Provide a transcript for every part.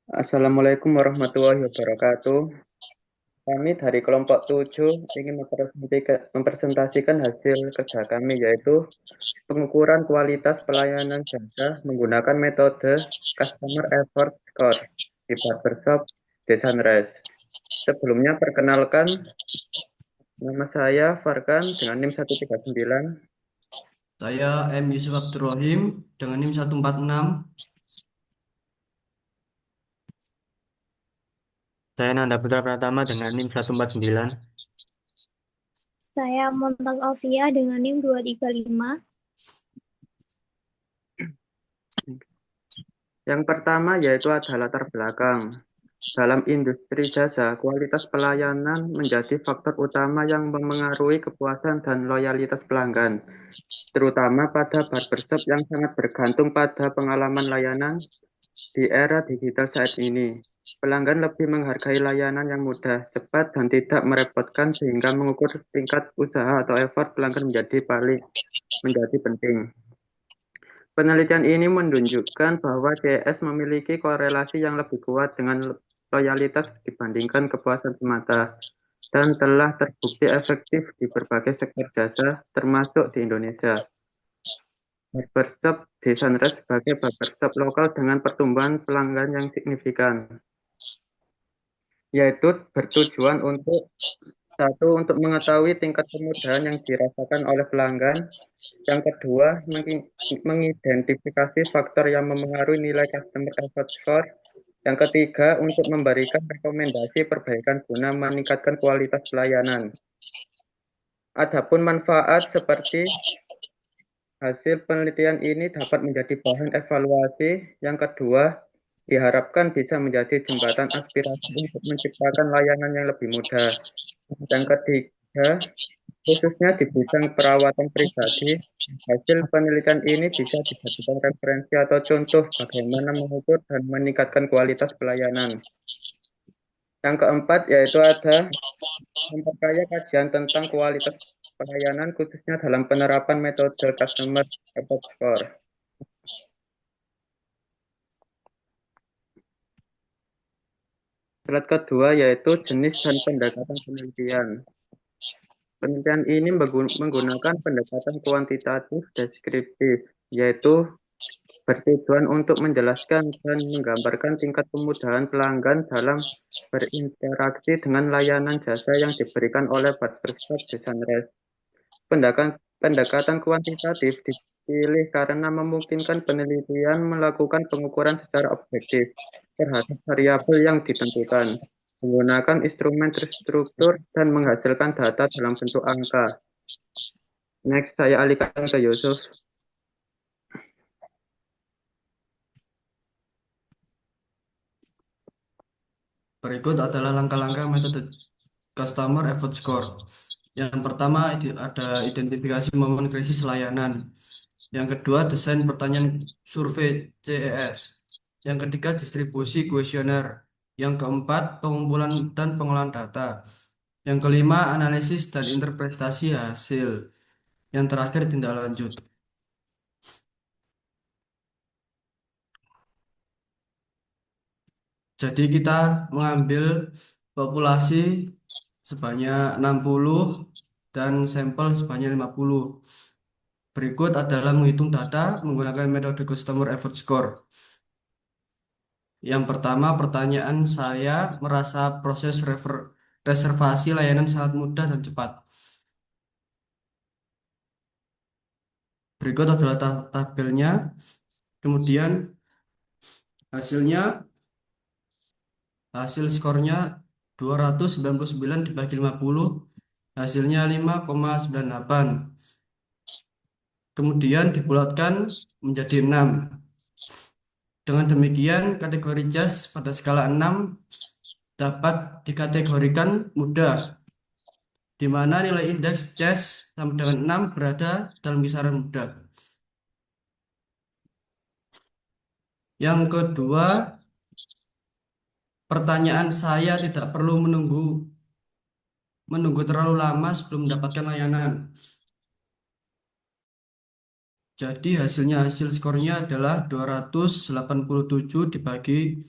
Assalamualaikum warahmatullahi wabarakatuh. Kami dari kelompok 7 ingin mempresentasikan hasil kerja kami, yaitu pengukuran kualitas pelayanan jasa menggunakan metode Customer Effort Score di Barbershop Desanres. Sebelumnya perkenalkan, nama saya Farkan dengan NIM 139. Saya M. Yusuf Abdurrahim dengan NIM 146. Saya Nanda Putra Pratama dengan NIM 149. Saya Montas Alfia dengan NIM 235. Yang pertama yaitu ada latar belakang. Dalam industri jasa, kualitas pelayanan menjadi faktor utama yang memengaruhi kepuasan dan loyalitas pelanggan, terutama pada barbershop yang sangat bergantung pada pengalaman layanan di era digital saat ini. Pelanggan lebih menghargai layanan yang mudah, cepat, dan tidak merepotkan sehingga mengukur tingkat usaha atau effort pelanggan menjadi penting. Penelitian ini menunjukkan bahwa CS memiliki korelasi yang lebih kuat dengan loyalitas dibandingkan kepuasan semata dan telah terbukti efektif di berbagai sektor jasa, termasuk di Indonesia. Barbershop Desanres sebagai barbershop lokal dengan pertumbuhan pelanggan yang signifikan, yaitu bertujuan untuk mengetahui tingkat kemudahan yang dirasakan oleh pelanggan. Yang kedua, mengidentifikasi faktor yang memengaruhi nilai customer effort score. Yang ketiga, untuk memberikan rekomendasi perbaikan guna meningkatkan kualitas pelayanan. Adapun manfaat seperti hasil penelitian ini dapat menjadi bahan evaluasi. Yang kedua, diharapkan bisa menjadi jembatan aspirasi untuk menciptakan layanan yang lebih mudah. Yang ketiga, khususnya di bidang perawatan pribadi, hasil penelitian ini bisa dijadikan referensi atau contoh bagaimana mengukur dan meningkatkan kualitas pelayanan. Yang keempat yaitu ada memperkaya kajian tentang kualitas pelayanan khususnya dalam penerapan metode Customer Effort Score. Slide kedua yaitu jenis dan pendekatan penelitian. Penelitian ini menggunakan pendekatan kuantitatif deskriptif, yaitu bertujuan untuk menjelaskan dan menggambarkan tingkat kemudahan pelanggan dalam berinteraksi dengan layanan jasa yang diberikan oleh barbershop Desanres. Pendekatan kuantitatif dipilih karena memungkinkan penelitian melakukan pengukuran secara objektif terhadap variabel yang ditentukan, menggunakan instrumen terstruktur dan menghasilkan data dalam bentuk angka. Next, saya alihkan ke Yusuf. Berikut adalah langkah-langkah metode Customer Effort Score. Yang pertama ada identifikasi momen krisis layanan. Yang kedua desain pertanyaan survei CES. Yang ketiga distribusi kuesioner. Yang keempat pengumpulan dan pengolahan data. Yang kelima analisis dan interpretasi hasil. Yang terakhir tindak lanjut. Jadi kita mengambil populasi sebanyak 60 dan sampel sebanyak 50. Berikut adalah menghitung data menggunakan metode Customer Effort Score. Yang pertama, pertanyaan saya merasa proses reservasi layanan sangat mudah dan cepat. Berikut adalah tabelnya. Kemudian hasilnya, hasil skornya 299 dibagi 50, hasilnya 5,98. Kemudian dibulatkan menjadi 6. Dengan demikian, kategori jas pada skala 6 dapat dikategorikan mudah, di mana nilai indeks jas sampai dengan 6 berada dalam kisaran mudah. Yang kedua, pertanyaan saya tidak perlu menunggu terlalu lama sebelum mendapatkan layanan. Jadi hasil skornya adalah 287 dibagi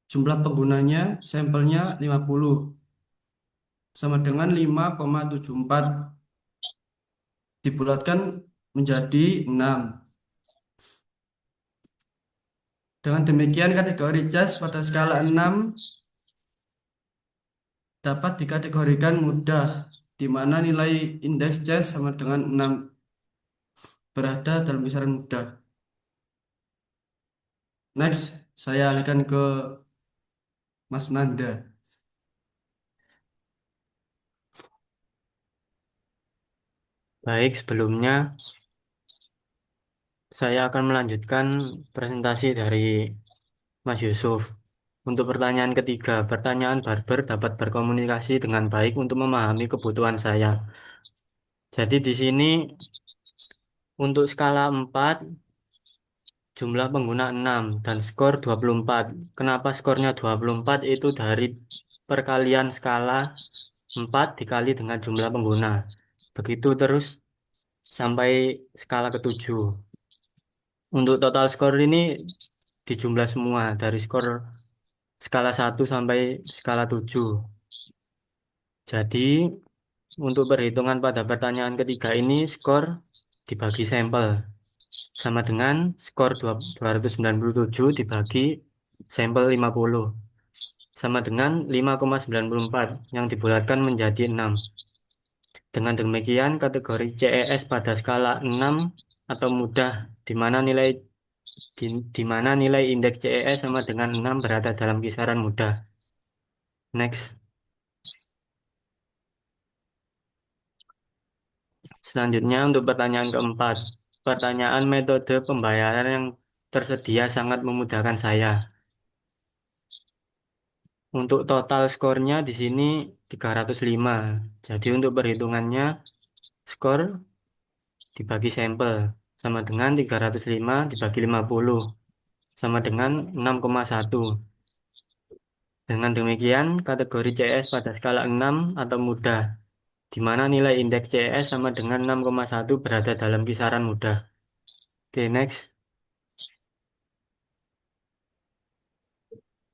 jumlah penggunanya, sampelnya 50, sama dengan 5,74. Dibulatkan menjadi 6. Dengan demikian kategori CES pada skala 6 dapat dikategorikan mudah, di mana nilai indeks CES sama dengan 6, berada dalam kisaran mudah. Next, saya alihkan ke Mas Nanda. Baik, sebelumnya saya akan melanjutkan presentasi dari Mas Yusuf. Untuk pertanyaan ketiga, pertanyaan barber dapat berkomunikasi dengan baik untuk memahami kebutuhan saya. Jadi di sini untuk skala 4, jumlah pengguna 6 dan skor 24. Kenapa skornya 24? Itu dari perkalian skala 4 dikali dengan jumlah pengguna. Begitu terus sampai skala ke-7. Untuk total skor ini dijumlah semua dari skor skala 1 sampai skala 7. Jadi untuk perhitungan pada pertanyaan ketiga ini skor dibagi sampel sama dengan skor 297 dibagi sampel 50 sama dengan 5,94 yang dibulatkan menjadi 6. Dengan demikian kategori CES pada skala 6 atau mudah di mana nilai indeks CES sama dengan 6 berada dalam kisaran mudah. Next. Selanjutnya untuk pertanyaan keempat. Pertanyaan metode pembayaran yang tersedia sangat memudahkan saya. Untuk total skornya di sini 305. Jadi untuk perhitungannya skor dibagi sampel sama dengan 305 dibagi 50 sama dengan 6,1. Dengan demikian kategori CS pada skala 6 atau mudah, di mana nilai indeks CS sama dengan 6,1 berada dalam kisaran mudah. Oke, next.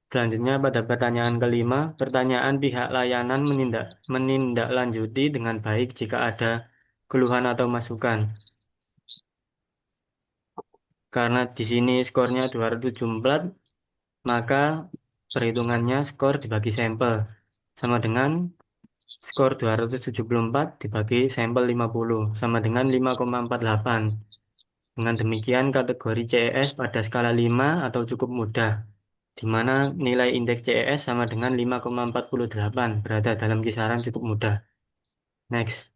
Selanjutnya pada pertanyaan kelima, pertanyaan pihak layanan menindaklanjuti dengan baik jika ada keluhan atau masukan. Karena di sini skornya 274, maka perhitungannya skor dibagi sampel sama dengan skor 274 dibagi sampel 50 sama dengan 5,48. Dengan demikian kategori CES pada skala 5 atau cukup mudah, di mana nilai indeks CES sama dengan 5,48 berada dalam kisaran cukup mudah. Next.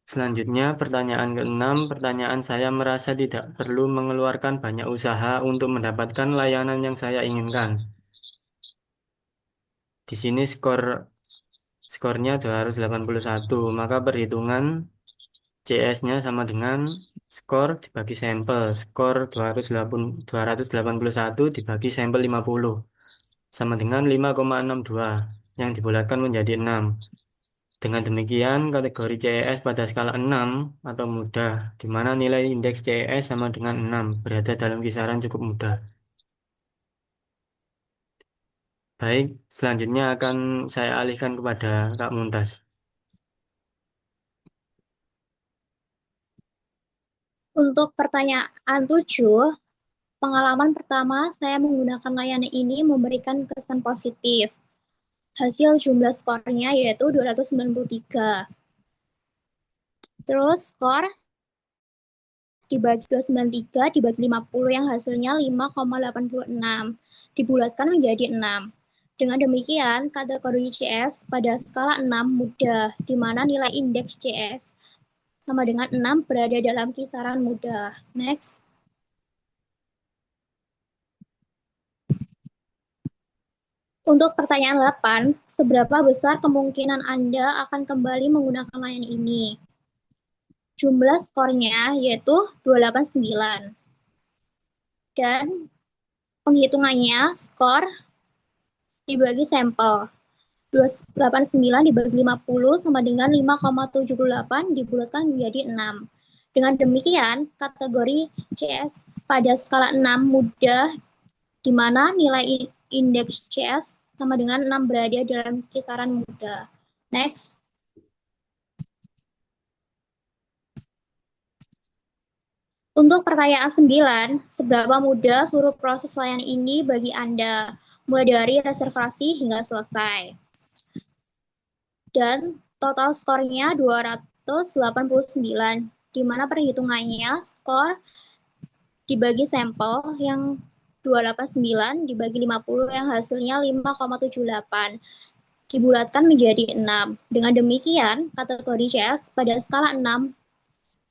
Selanjutnya pertanyaan ke-6, pertanyaan saya merasa tidak perlu mengeluarkan banyak usaha untuk mendapatkan layanan yang saya inginkan. Di sini skornya 281, maka perhitungan CS-nya sama dengan skor dibagi sampel. Skor 281 dibagi sampel 50 sama dengan 5,62 yang dibulatkan menjadi 6. Dengan demikian kategori CES pada skala 6 atau mudah, di mana nilai indeks CES sama dengan 6 berada dalam kisaran cukup mudah. Baik, selanjutnya akan saya alihkan kepada Kak Muntas. Untuk pertanyaan 7, pengalaman pertama saya menggunakan layanan ini memberikan kesan positif. Hasil jumlah skornya yaitu 293. Terus skor dibagi 293 dibagi 50 yang hasilnya 5,86. Dibulatkan menjadi 6. Dengan demikian, kategori CS pada skala 6 mudah, di mana nilai indeks CS sama dengan 6 berada dalam kisaran mudah. Next. Untuk pertanyaan 8, seberapa besar kemungkinan Anda akan kembali menggunakan layanan ini? Jumlah skornya yaitu 289. Dan penghitungannya skor dibagi sampel. 289 dibagi 50 sama dengan 5,78 dibulatkan menjadi 6. Dengan demikian, kategori CS pada skala 6 mudah, di mana nilai indeks CS sama dengan 6 berada dalam kisaran mudah. Next. Untuk pertanyaan 9, seberapa mudah seluruh proses layanan ini bagi Anda, mulai dari reservasi hingga selesai. Dan total skornya 289, di mana perhitungannya skor dibagi sampel yang 289 dibagi 50 yang hasilnya 5,78 dibulatkan menjadi 6. Dengan demikian, kategori CS pada skala 6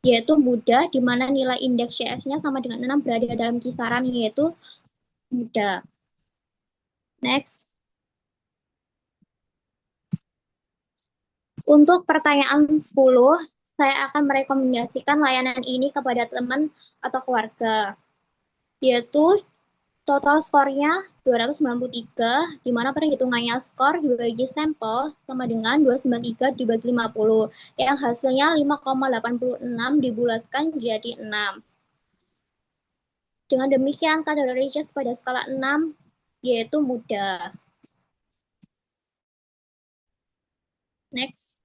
yaitu mudah, di mana nilai indeks CS-nya sama dengan 6 berada dalam kisaran yaitu mudah. Next. Untuk pertanyaan 10, saya akan merekomendasikan layanan ini kepada teman atau keluarga, yaitu total skornya 293, di mana perhitungannya skor dibagi sampel sama dengan 293 dibagi 50, yang hasilnya 5,86 dibulatkan jadi 6. Dengan demikian, kategori CS pada skala 6 yaitu mudah. Next.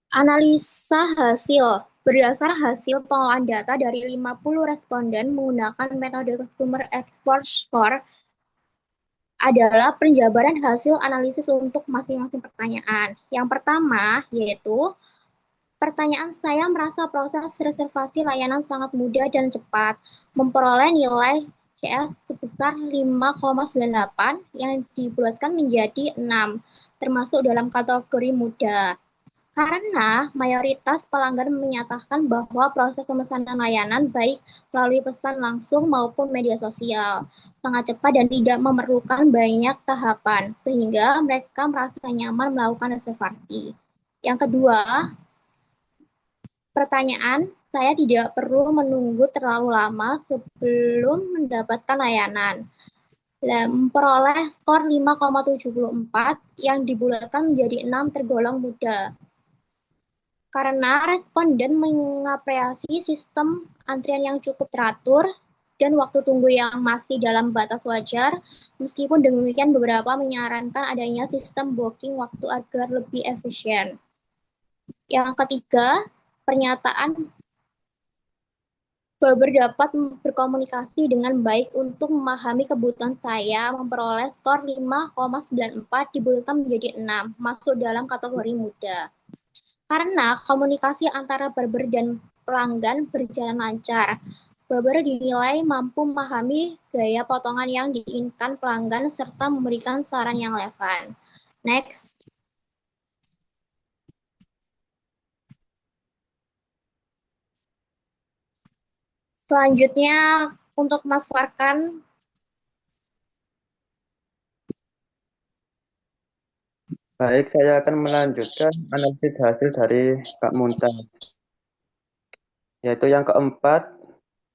Analisa hasil. Berdasar hasil pengolahan data dari 50 responden menggunakan metode Customer Effort Score adalah penjabaran hasil analisis untuk masing-masing pertanyaan. Yang pertama yaitu pertanyaan, saya merasa proses reservasi layanan sangat mudah dan cepat, memperoleh nilai CS sebesar 5,98 yang dibulatkan menjadi 6, termasuk dalam kategori mudah. Karena mayoritas pelanggan menyatakan bahwa proses pemesanan layanan baik melalui pesan langsung maupun media sosial sangat cepat dan tidak memerlukan banyak tahapan, sehingga mereka merasa nyaman melakukan reservasi. Yang kedua, pertanyaan, saya tidak perlu menunggu terlalu lama sebelum mendapatkan layanan. Memperoleh skor 5,74 yang dibulatkan menjadi 6 tergolong mudah. Karena responden mengapresiasi sistem antrian yang cukup teratur dan waktu tunggu yang masih dalam batas wajar, meskipun demikian beberapa menyarankan adanya sistem blocking waktu agar lebih efisien. Yang ketiga, pernyataan Baber dapat berkomunikasi dengan baik untuk memahami kebutuhan saya, memperoleh skor 5,94 dibulatkan menjadi 6, masuk dalam kategori mudah. Karena komunikasi antara Baber dan pelanggan berjalan lancar, Baber dinilai mampu memahami gaya potongan yang diinginkan pelanggan serta memberikan saran yang relevan. Next. Selanjutnya untuk Mas Farkan. Baik, saya akan melanjutkan analisis hasil dari Kak Muntas. Yaitu yang keempat,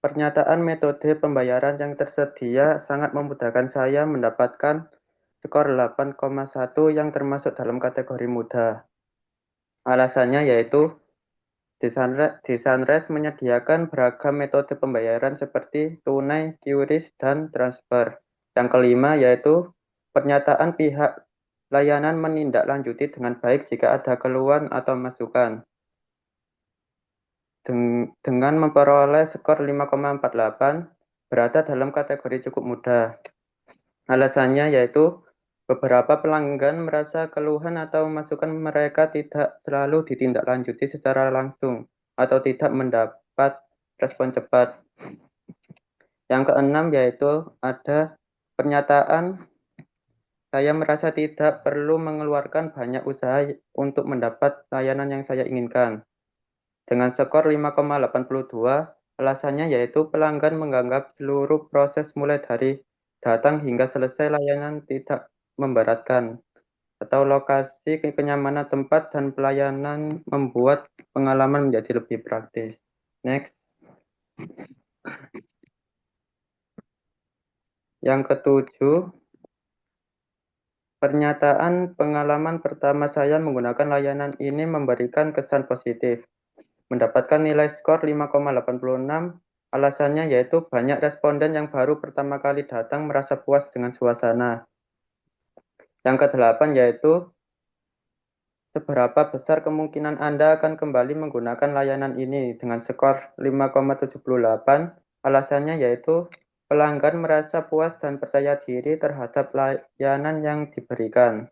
pernyataan metode pembayaran yang tersedia sangat memudahkan saya mendapatkan skor 8,1 yang termasuk dalam kategori mudah. Alasannya yaitu Desainres menyediakan beragam metode pembayaran seperti tunai, QRIS, dan transfer. Yang kelima yaitu pernyataan pihak layanan menindaklanjuti dengan baik jika ada keluhan atau masukan. Dengan memperoleh skor 5,48, berada dalam kategori cukup mudah. Alasannya yaitu beberapa pelanggan merasa keluhan atau masukan mereka tidak selalu ditindaklanjuti secara langsung atau tidak mendapat respon cepat. Yang keenam yaitu ada pernyataan saya merasa tidak perlu mengeluarkan banyak usaha untuk mendapat layanan yang saya inginkan. Dengan skor 5,82, alasannya yaitu pelanggan menganggap seluruh proses mulai dari datang hingga selesai layanan tidak memberatkan, atau lokasi kenyamanan tempat dan pelayanan membuat pengalaman menjadi lebih praktis. Next. Yang ketujuh, pernyataan pengalaman pertama saya menggunakan layanan ini memberikan kesan positif. Mendapatkan nilai skor 5,86. Alasannya yaitu banyak responden yang baru pertama kali datang merasa puas dengan suasana. Yang kedelapan yaitu seberapa besar kemungkinan Anda akan kembali menggunakan layanan ini dengan skor 5,78. Alasannya yaitu pelanggan merasa puas dan percaya diri terhadap layanan yang diberikan,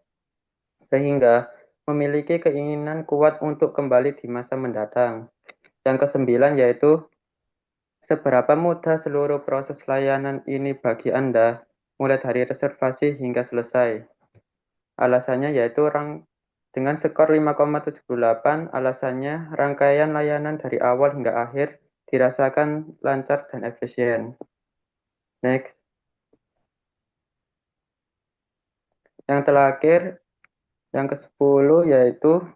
sehingga memiliki keinginan kuat untuk kembali di masa mendatang. Yang kesembilan yaitu seberapa mudah seluruh proses layanan ini bagi Anda, mulai dari reservasi hingga selesai. Alasannya yaitu dengan skor 5,78, alasannya rangkaian layanan dari awal hingga akhir dirasakan lancar dan efisien. Next. Yang terakhir, yang ke-10 yaitu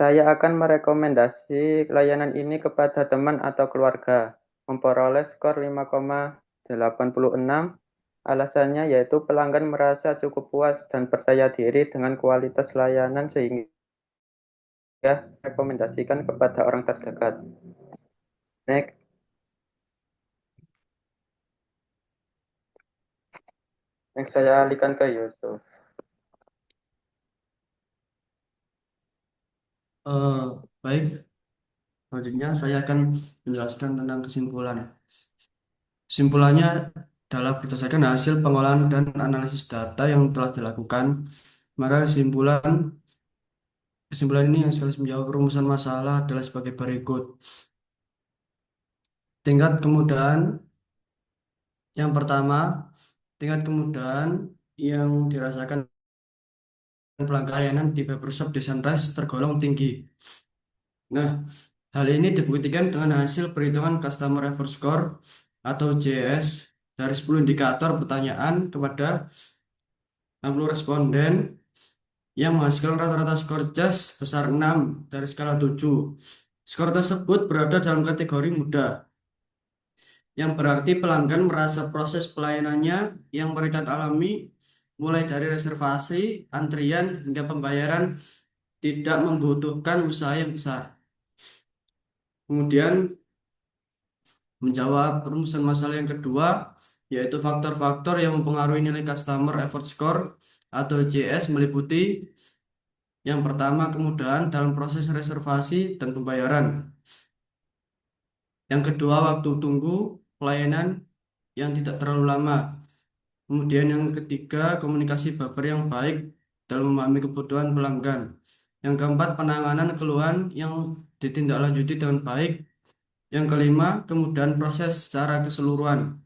saya akan merekomendasi layanan ini kepada teman atau keluarga. Memperoleh skor 5,86. Alasannya yaitu pelanggan merasa cukup puas dan percaya diri dengan kualitas layanan sehingga rekomendasikan kepada orang terdekat. Next. Next saya alihkan ke Yusuf. Baik, selanjutnya saya akan menjelaskan tentang kesimpulan. Kesimpulannya adalah berdasarkan hasil pengolahan dan analisis data yang telah dilakukan, maka kesimpulan ini yang sekaligus menjawab rumusan masalah adalah sebagai berikut. Tingkat kemudahan yang pertama, tingkat kemudahan yang dirasakan pelanggan layanan di Microsoft di Sunrise tergolong tinggi. Nah, hal ini dibuktikan dengan hasil perhitungan Customer Effort Score atau JS dari 10 indikator pertanyaan kepada 60 responden yang menghasilkan rata-rata skor CHES besar 6 dari skala 7. Skor tersebut berada dalam kategori mudah, yang berarti pelanggan merasa proses pelayanannya yang mereka alami mulai dari reservasi, antrian, hingga pembayaran tidak membutuhkan usaha yang besar. Kemudian menjawab rumusan masalah yang kedua, yaitu faktor-faktor yang mempengaruhi nilai Customer Effort Score atau CS meliputi yang pertama, kemudahan dalam proses reservasi dan pembayaran. Yang kedua, waktu tunggu pelayanan yang tidak terlalu lama. Kemudian yang ketiga, komunikasi baper yang baik dalam memahami kebutuhan pelanggan. Yang keempat, penanganan keluhan yang ditindaklanjuti dengan baik. Yang kelima, kemudahan proses secara keseluruhan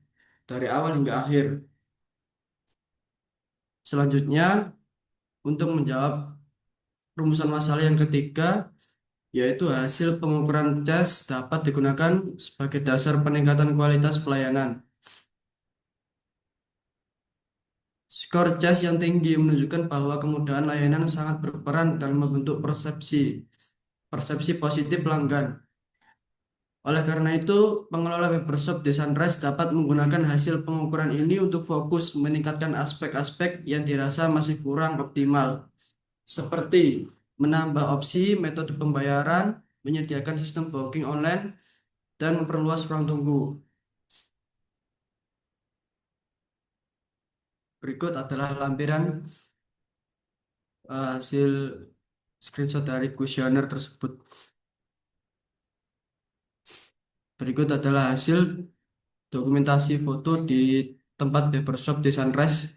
dari awal hingga akhir. Selanjutnya, untuk menjawab rumusan masalah yang ketiga, yaitu hasil pengukuran CHES dapat digunakan sebagai dasar peningkatan kualitas pelayanan. Skor CHES yang tinggi menunjukkan bahwa kemudahan layanan sangat berperan dalam membentuk persepsi positif pelanggan. Oleh karena itu, pengelola Microsoft di Sunrise dapat menggunakan hasil pengukuran ini untuk fokus meningkatkan aspek-aspek yang dirasa masih kurang optimal, seperti menambah opsi metode pembayaran, menyediakan sistem booking online, dan memperluas ruang tunggu. Berikut adalah lampiran hasil screenshot dari kuesioner tersebut. Berikut adalah hasil dokumentasi foto di tempat Microsoft di Sunrise.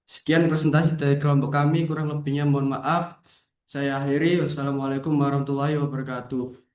Sekian presentasi dari kelompok kami, kurang lebihnya mohon maaf. Saya akhiri. Wassalamualaikum warahmatullahi wabarakatuh.